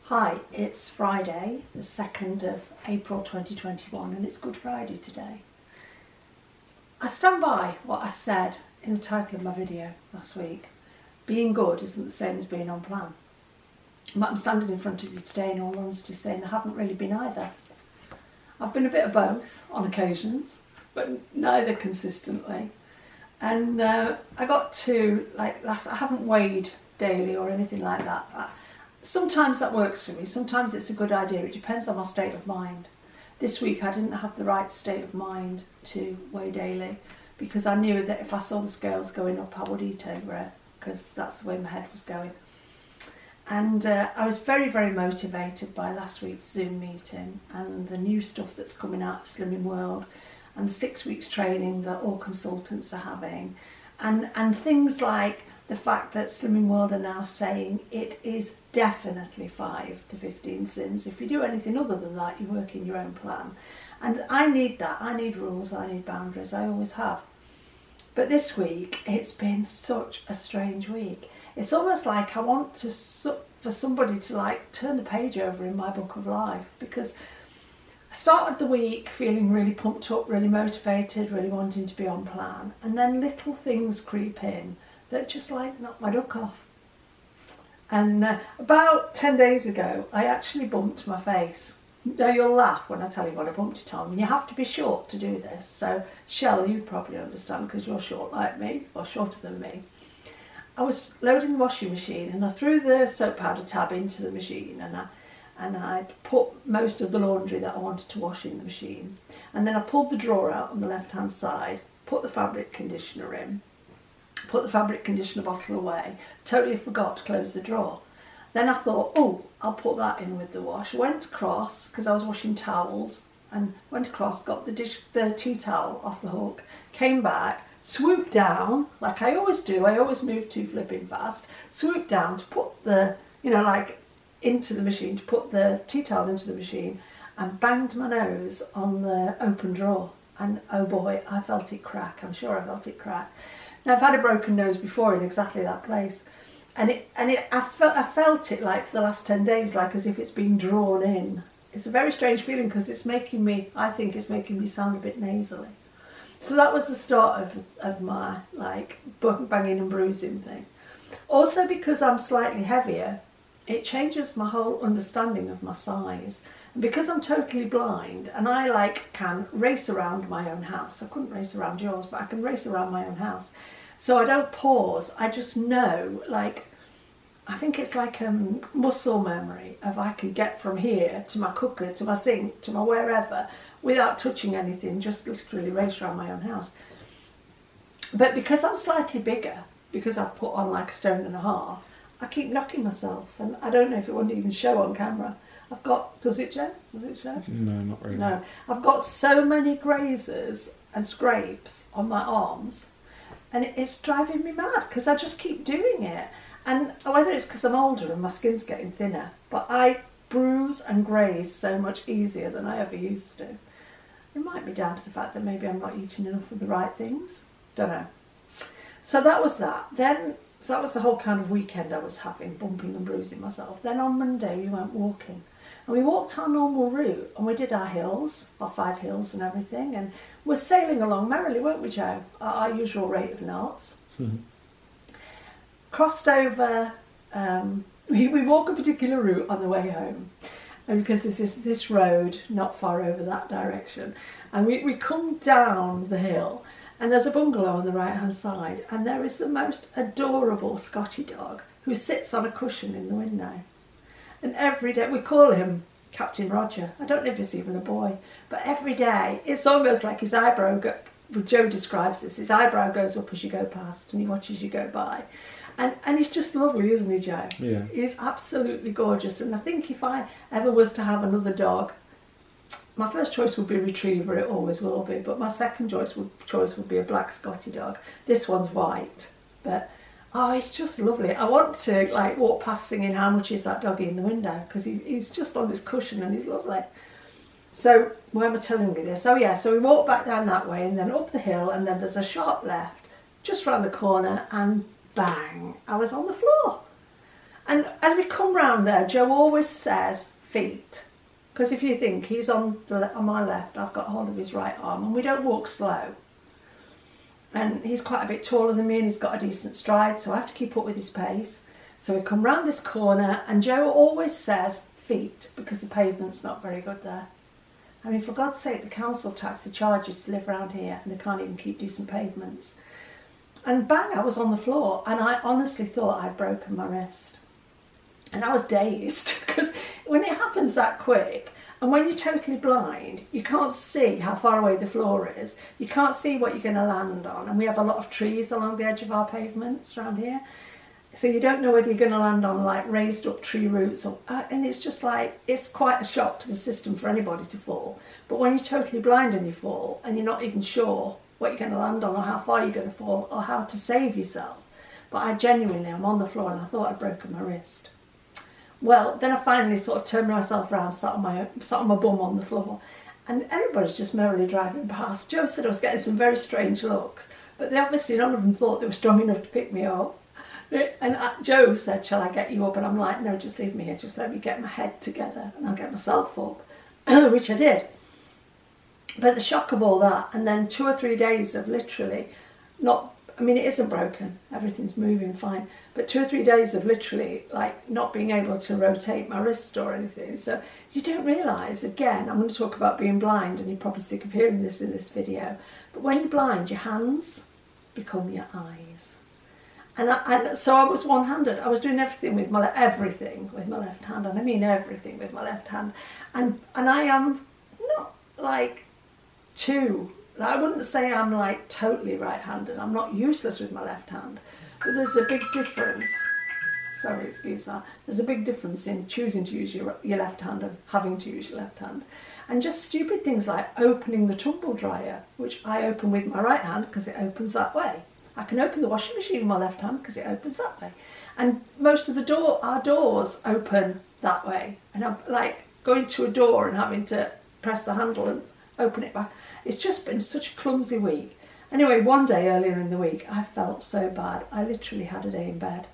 Hi, it's Friday, the 2nd of April 2021, and it's Good Friday today. I stand by what I said in the title of my video last week. Being good isn't the same as being on plan. But I'm standing in front of you today in all honesty saying I haven't really been either. I've been a bit of both on occasions, but neither consistently. And I got to, I haven't weighed daily or anything like that. Sometimes that works for me, sometimes it's a good idea, it depends on my state of mind. This week I didn't have the right state of mind to weigh daily because I knew that if I saw the scales going up I would eat over it because that's the way my head was going. And I was very, very motivated by last week's Zoom meeting and the new stuff that's coming out of Slimming World and the 6 weeks training that all consultants are having and things like the fact that Slimming World are now saying it is definitely 5 to 15 sins. If you do anything other than that, you work in your own plan. And I need that. I need rules, I need boundaries, I always have. But this week, it's been such a strange week. It's almost like I want for somebody to turn the page over in my book of life, because I started the week feeling really pumped up, really motivated, really wanting to be on plan. And then little things creep in that just knock my duck off. And about 10 days ago, I actually bumped my face. Now you'll laugh when I tell you what I bumped it on. You have to be short to do this. So Shell, you probably understand because you're short like me, or shorter than me. I was loading the washing machine and I threw the soap powder tab into the machine and I put most of the laundry that I wanted to wash in the machine. And then I pulled the drawer out on the left hand side, put the fabric conditioner in, put the fabric conditioner bottle away, totally forgot to close the drawer. Then I thought, oh, I'll put that in with the wash. Went across, because I was washing towels, and went across, got the tea towel off the hook, came back, swooped down, like I always do, I always move too flipping fast, swooped down to put the, into the machine, to put the tea towel into the machine, and banged my nose on the open drawer. And oh boy, I felt it crack, I'm sure I felt it crack. Now I've had a broken nose before in exactly that place, and I felt it for the last 10 days, as if it's been drawn in. It's a very strange feeling because it's making me, I think it's making me sound a bit nasally. So that was the start of my banging and bruising thing. Also because I'm slightly heavier, it changes my whole understanding of my size. And because I'm totally blind and I can race around my own house, I couldn't race around yours, but I can race around my own house. So I don't pause, I just know, I think it's muscle memory of I can get from here to my cooker, to my sink, to my wherever, without touching anything, just literally race around my own house. But because I'm slightly bigger, because I've put on 1.5 stone, I keep knocking myself, and I don't know if it won't even show on camera. I've got, does it, Joe? Does it show? No, not really. No. I've got so many grazes and scrapes on my arms, and it's driving me mad because I just keep doing it. And whether it's because I'm older and my skin's getting thinner, but I bruise and graze so much easier than I ever used to. It might be down to the fact that maybe I'm not eating enough of the right things. Don't know. So that was that. Then, so that was the whole kind of weekend I was having, bumping and bruising myself. Then on Monday we went walking. And we walked our normal route and we did our hills, our 5 hills and everything. And we're sailing along merrily, weren't we, Joe? Our usual rate of knots. Crossed over, we walk a particular route on the way home. And because this road not far over that direction. And we come down the hill and there's a bungalow on the right hand side. And there is the most adorable Scotty dog who sits on a cushion in the window. And every day, we call him Captain Roger. I don't know if it's even a boy, but every day, it's almost like his eyebrow, Joe describes this, his eyebrow goes up as you go past and he watches you go by. And he's just lovely, isn't he, Joe? Yeah. He's absolutely gorgeous. And I think if I ever was to have another dog, my first choice would be a retriever, it always will be, but my second choice would be a black Scotty dog. This one's white, but oh, he's just lovely. I want to walk past singing "How Much Is That Doggy" in the window because he's just on this cushion and he's lovely. So why am I telling you this? Oh yeah, so we walked back down that way and then up the hill and then there's a sharp left just round the corner and bang, I was on the floor. And as we come round there, Joe always says feet. Because if you think he's on my left, I've got hold of his right arm, and we don't walk slow. And he's quite a bit taller than me, and he's got a decent stride, so I have to keep up with his pace. So we come round this corner, and Joe always says feet, because the pavement's not very good there. I mean, for God's sake, the council tax the charges to live around here, and they can't even keep decent pavements. And bang, I was on the floor, and I honestly thought I'd broken my wrist. And I was dazed, because when it happens that quick, and when you're totally blind, you can't see how far away the floor is. You can't see what you're going to land on. And we have a lot of trees along the edge of our pavements around here. So you don't know whether you're going to land on like raised up tree roots. And it's just like, it's quite a shock to the system for anybody to fall. But when you're totally blind and you fall, and you're not even sure what you're going to land on or how far you're going to fall or how to save yourself. But I'm on the floor, and I thought I'd broken my wrist. Well, then I finally sort of turned myself around, sat on my bum on the floor, and everybody's just merrily driving past. Joe said I was getting some very strange looks, but none of them thought they were strong enough to pick me up. And Joe said, "Shall I get you up?" And I'm like, "No, just leave me here. Just let me get my head together, and I'll get myself up," which I did. But the shock of all that, and then 2 or 3 days of literally it isn't broken, everything's moving fine, but 2 or 3 days of literally like not being able to rotate my wrist or anything. So you don't realise, again, I'm going to talk about being blind, and you're probably sick of hearing this in this video, but when you're blind, your hands become your eyes. And so I was one-handed. I was doing everything with my left hand, and I mean everything with my left hand. And I am not like I wouldn't say I'm like totally right-handed. I'm not useless with my left hand, but there's a big difference. Sorry, excuse that. There's a big difference in choosing to use your left hand and having to use your left hand. And just stupid things like opening the tumble dryer, which I open with my right hand because it opens that way. I can open the washing machine with my left hand because it opens that way. And most of our doors open that way. And I'm like going to a door and having to press the handle and open it back. It's just been such a clumsy week. Anyway, one day earlier in the week, I felt so bad. I literally had a day in bed.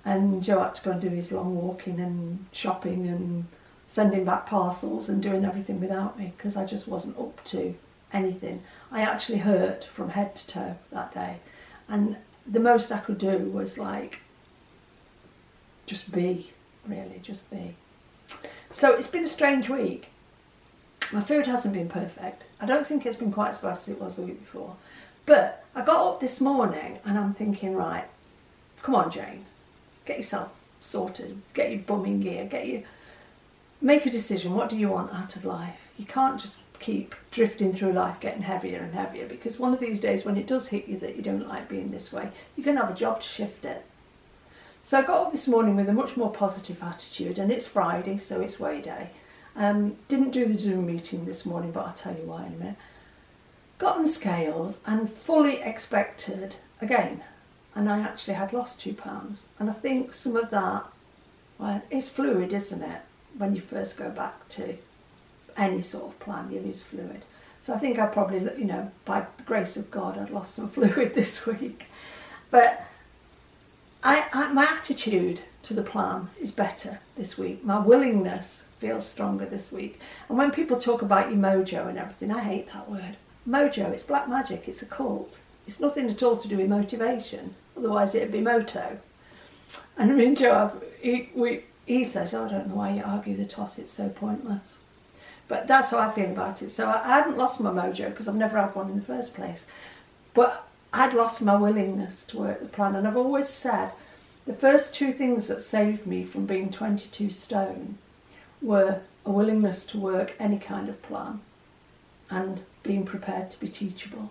And Joe had to go and do his long walking and shopping and sending back parcels and doing everything without me because I just wasn't up to anything. I actually hurt from head to toe that day. And the most I could do was like, just be. So it's been a strange week. My food hasn't been perfect. I don't think it's been quite as bad as it was the week before. But I got up this morning and I'm thinking, right, come on, Jane, get yourself sorted, get your bum in gear, make a decision. What do you want out of life? You can't just keep drifting through life getting heavier and heavier, because one of these days when it does hit you that you don't like being this way, you're going to have a job to shift it. So I got up this morning with a much more positive attitude, and it's Friday, so it's weigh day. Didn't do the Zoom meeting this morning, but I'll tell you why in a minute. Got on the scales and fully expected again, and I actually had lost 2 pounds. And I think some of that, well, it's fluid, isn't it? When you first go back to any sort of plan, you lose fluid. So I think I probably, by the grace of God, I'd lost some fluid this week. But my attitude to the plan is better this week. My willingness feels stronger this week. And when people talk about your mojo and everything, I hate that word. Mojo, it's black magic, it's a cult. It's nothing at all to do with motivation. Otherwise it'd be moto. And I mean, Joe, he says, I don't know why you argue the toss, it's so pointless. But that's how I feel about it. So I hadn't lost my mojo because I've never had one in the first place. But I'd lost my willingness to work the plan. And I've always said the first 2 things that saved me from being 22 stone were a willingness to work any kind of plan and being prepared to be teachable.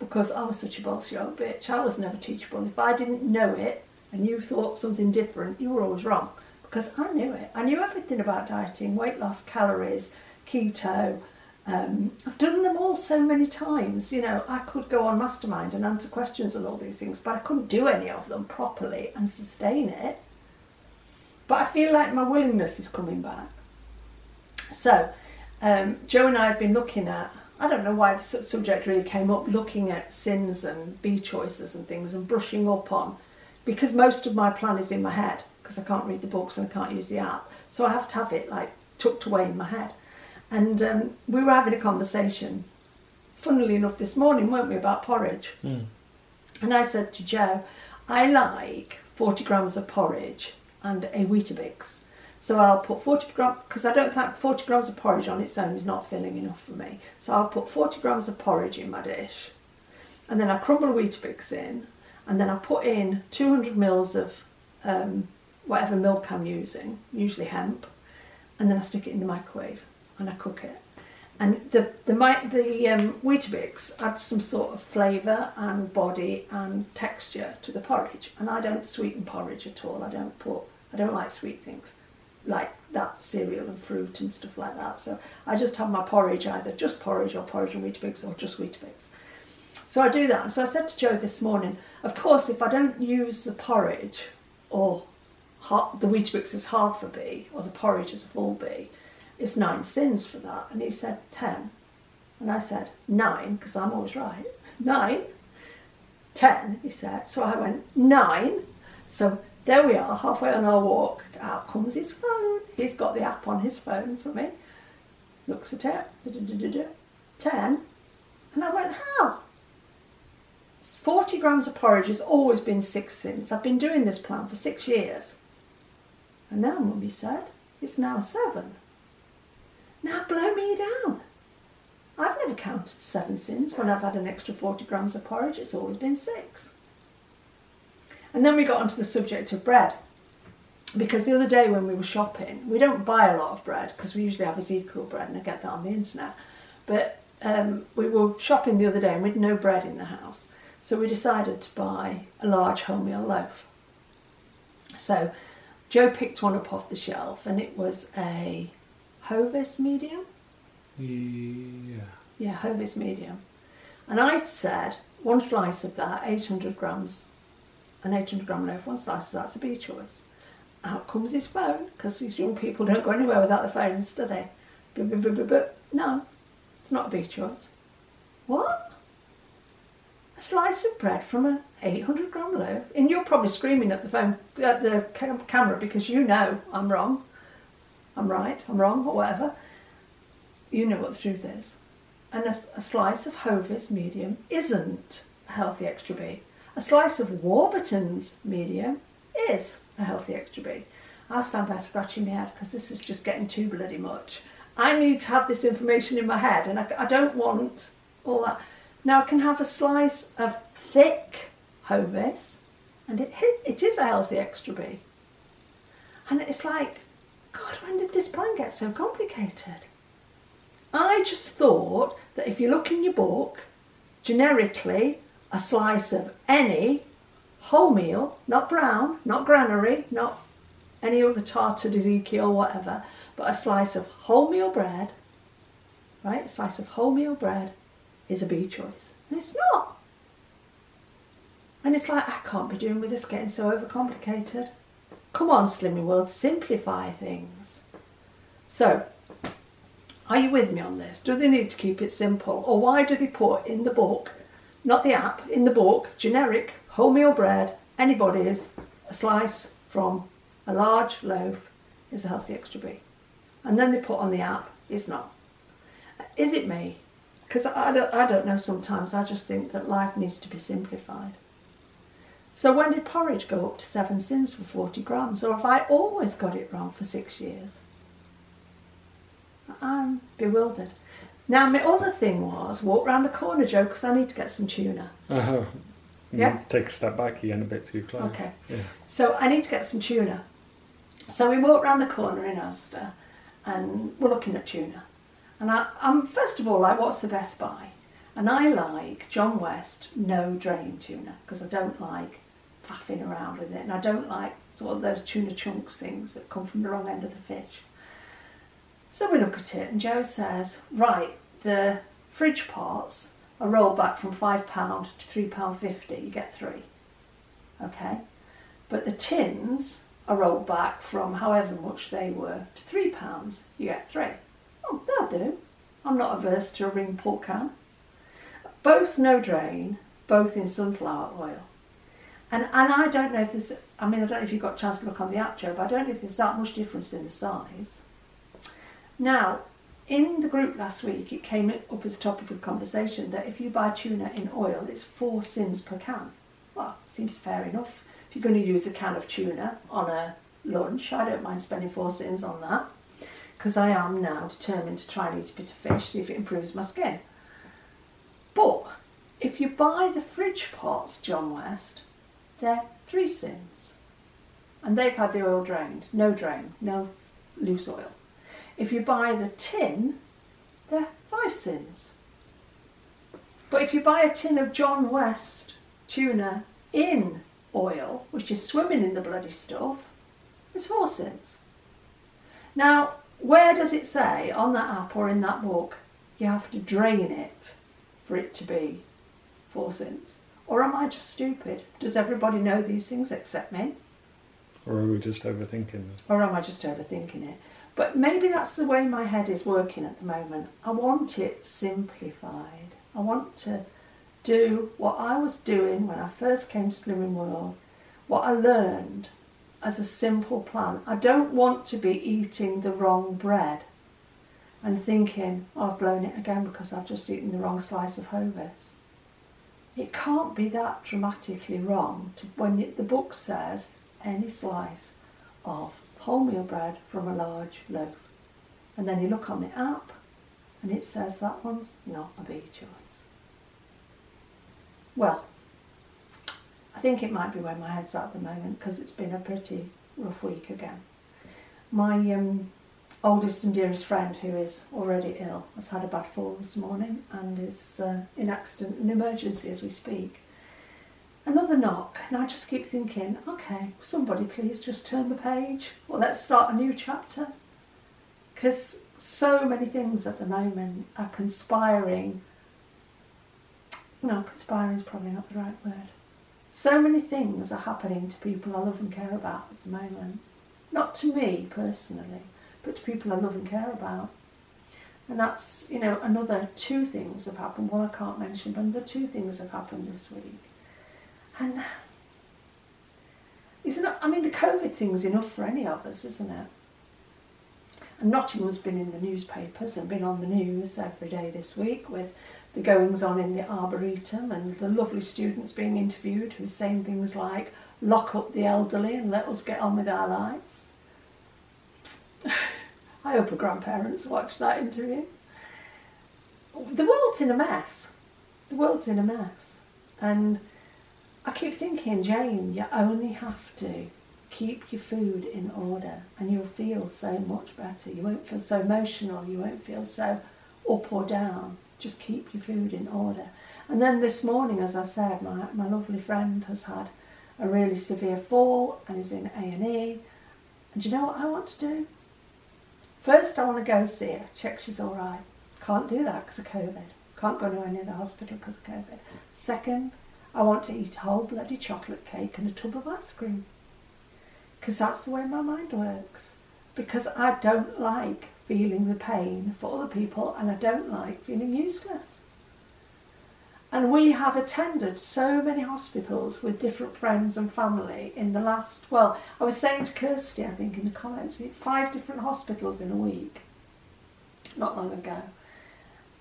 Because I was such a bossy old bitch. I was never teachable. If I didn't know it and you thought something different, you were always wrong. Because I knew it. I knew everything about dieting, weight loss, calories, keto. I've done them all so many times. I could go on Mastermind and answer questions and all these things, but I couldn't do any of them properly and sustain it. But I feel like my willingness is coming back. So Joe and I have been looking at, I don't know why the subject really came up, looking at sins and B choices and things and brushing up on, because most of my plan is in my head. because I can't read the books and I can't use the app. So I have to have it like tucked away in my head. And we were having a conversation, funnily enough, this morning, weren't we, about porridge? And I said to Joe, I like 40 grams of porridge and a Weetabix. So I'll put 40 grams, because I don't think 40 grams of porridge on its own is not filling enough for me. So I'll put 40 grams of porridge in my dish, and then I crumble a Weetabix in, and then I put in 200 mils of whatever milk I'm using, usually hemp, and then I stick it in the microwave and I cook it. And the Weetabix adds some sort of flavour and body and texture to the porridge. And I don't sweeten porridge at all. I don't like sweet things like that, cereal and fruit and stuff like that. So I just have my porridge, either just porridge or porridge and Weetabix, or just Weetabix. So I do that. And so I said to Joe this morning, of course, if I don't use the porridge, or the Weetabix is half a B, or the porridge is a full B, it's 9 sins for that. And he said 10. And I said 9, because I'm always right. 9, 10, he said. So I went 9. So there we are, halfway on our walk. Out comes his phone. He's got the app on his phone for me. Looks at it. 10. And I went, how? 40 grams of porridge has always been 6 sins. I've been doing this plan for 6 years. And now Mummy said, it's now 7. Now blow me down. I've never counted 7 sins when I've had an extra 40 grams of porridge. It's always been 6. And then we got onto the subject of bread. Because the other day when we were shopping, we don't buy a lot of bread because we usually have Ezekiel bread, and I get that on the internet. But we were shopping the other day and we had no bread in the house. So we decided to buy a large wholemeal loaf. So Joe picked one up off the shelf, and it was a Hovis medium? Yeah, Hovis medium. And I said, one slice of that, 800 grams, an 800 gram loaf, one slice of that's a B choice. Out comes his phone, because these young people don't go anywhere without their phones, do they? No, it's not a B choice. What? A slice of bread from an 800 gram loaf? And you're probably screaming at the phone, at the camera, because you know I'm wrong. I'm right, I'm wrong, or whatever. You know what the truth is. And a slice of Hovis medium isn't a healthy extra B. A slice of Warburton's medium is a healthy extra B. I'll stand there scratching my head because this is just getting too bloody much. I need to have this information in my head, and I don't want all that. Now I can have a slice of thick Hovis, and it is a healthy extra B. And it's like, God, when did this plan get so complicated? I just thought that if you look in your book, generically, a slice of any wholemeal, not brown, not granary, not any other tarted Ezekiel, whatever, but a slice of wholemeal bread, right? A slice of wholemeal bread is a B choice. And it's not. And it's like, I can't be doing with this getting so overcomplicated. Come on, Slimming World, simplify things. So, are you with me on this? Do they need to keep it simple? Or why do they put in the book, not the app, in the book, generic wholemeal bread, anybody's, a slice from a large loaf is a healthy extra B. And then they put on the app, it's not. Is it me? Because I don't know sometimes, I just think that life needs to be simplified. So when did porridge go up to 7 sins for 40 grams? Or have I always got it wrong for 6 years? I'm bewildered. Now my other thing was, walk round the corner, Joe, because I need to get some tuna. Oh, you Yeah? need to take a step back, you're getting a bit too close. Okay. Yeah. So I need to get some tuna. So we walked round the corner in Asda and we're looking at tuna. And I'm first of all like, what's the best buy? And I like John West no drain tuna, because I don't like faffing around with it, and I don't like sort of those tuna chunks things that come from the wrong end of the fish. So we look at it and Joe says, right, the fridge parts are rolled back from £5 to £3.50, you get 3. Okay? But the tins are rolled back from however much they were to £3, you get 3. Oh, that'll do. I'm not averse to a ring pull can. Both no drain, both in sunflower oil. And I don't know if there's, I mean, I don't know if you've got a chance to look on the app, Joe, but I don't know if there's that much difference in the size. Now, in the group last week, it came up as a topic of conversation that if you buy tuna in oil, it's 4 cents per can. Well, seems fair enough. If you're going to use a can of tuna on a lunch, I don't mind spending 4 cents on that, because I am now determined to try and eat a bit of fish, see if it improves my skin. But if you buy the fridge pots, John West, they're 3 cents. And they've had the oil drained. No drain, no loose oil. If you buy the tin, they're 5 cents. But if you buy a tin of John West tuna in oil, which is swimming in the bloody stuff, it's 4 cents. Now, where does it say on that app or in that book you have to drain it for it to be 4 cents? Or am I just stupid? Does everybody know these things except me? Or are we just overthinking it? Or am I just overthinking it? But maybe that's the way my head is working at the moment. I want it simplified. I want to do what I was doing when I first came to Slimming World, what I learned as a simple plan. I don't want to be eating the wrong bread and thinking, oh, I've blown it again because I've just eaten the wrong slice of Hovis. It can't be that dramatically wrong when the book says any slice of wholemeal bread from a large loaf. And then you look on the app and it says that one's not a bee choice. Well, I think it might be where my head's at the moment because it's been a pretty rough week again. My oldest and dearest friend, who is already ill, has had a bad fall this morning and is in accident and emergency as we speak. Another knock, and I just keep thinking, okay, somebody please just turn the page, or let's start a new chapter. Because so many things at the moment are conspiring. No, conspiring is probably not the right word. So many things are happening to people I love and care about at the moment. Not to me personally, but to people I love and care about. And that's, you know, another 2 things have happened. One I can't mention, but another 2 things have happened this week. And isn't it, I mean, the COVID thing's enough for any of us, isn't it? And Nottingham's been in the newspapers and been on the news every day this week with the goings on in the Arboretum and the lovely students being interviewed who are saying things like, lock up the elderly and let us get on with our lives. I hope her grandparents watch that interview. The world's in a mess. The world's in a mess. And I keep thinking, Jane, you only have to keep your food in order and you'll feel so much better. You won't feel so emotional. You won't feel so up or down. Just keep your food in order. And then this morning, as I said, my lovely friend has had a really severe fall and is in A&E. And do you know what I want to do? First, I want to go see her, check she's all right. Can't do that because of COVID. Can't go anywhere near the hospital because of COVID. Second, I want to eat a whole bloody chocolate cake and a tub of ice cream. Because that's the way my mind works. Because I don't like feeling the pain for other people and I don't like feeling useless. And we have attended so many hospitals with different friends and family in the last, well, I was saying to Kirsty, I think in the comments, we had 5 different hospitals in a week, not long ago.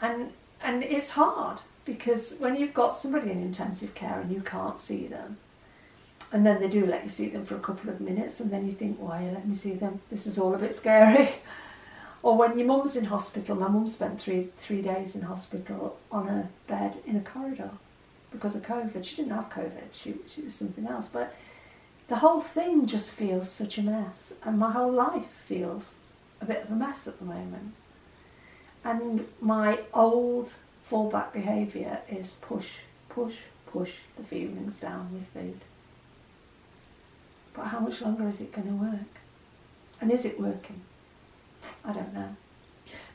And it's hard because when you've got somebody in intensive care and you can't see them, and then they do let you see them for a couple of minutes and then you think, why are you letting me see them? This is all a bit scary. Or when your mum's in hospital, my mum spent three days in hospital on a bed in a corridor because of COVID. She didn't have COVID, she was something else. But the whole thing just feels such a mess. And my whole life feels a bit of a mess at the moment. And my old fallback behaviour is push the feelings down with food. But how much longer is it going to work? And is it working? I don't know.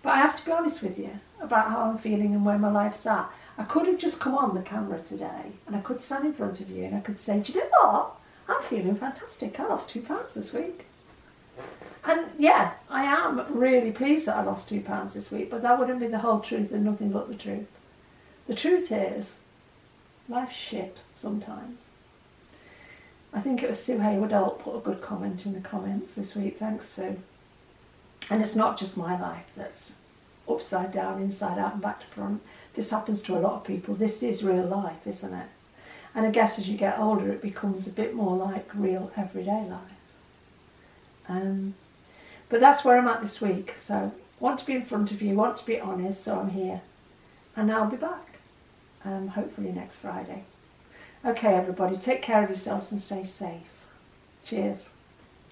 But I have to be honest with you about how I'm feeling and where my life's at. I could have just come on the camera today and I could stand in front of you and I could say, do you know what? I'm feeling fantastic. I lost 2 pounds this week. And yeah, I am really pleased that I lost 2 pounds this week, but that wouldn't be the whole truth and nothing but the truth. The truth is, life's shit sometimes. I think it was Sue Hayward-Alt put a good comment in the comments this week. Thanks, Sue. And it's not just my life that's upside down, inside out and back to front. This happens to a lot of people. This is real life, isn't it? And I guess as you get older, it becomes a bit more like real everyday life. But that's where I'm at this week. So want to be in front of you, want to be honest, so I'm here. And I'll be back, hopefully next Friday. Okay, everybody, take care of yourselves and stay safe. Cheers.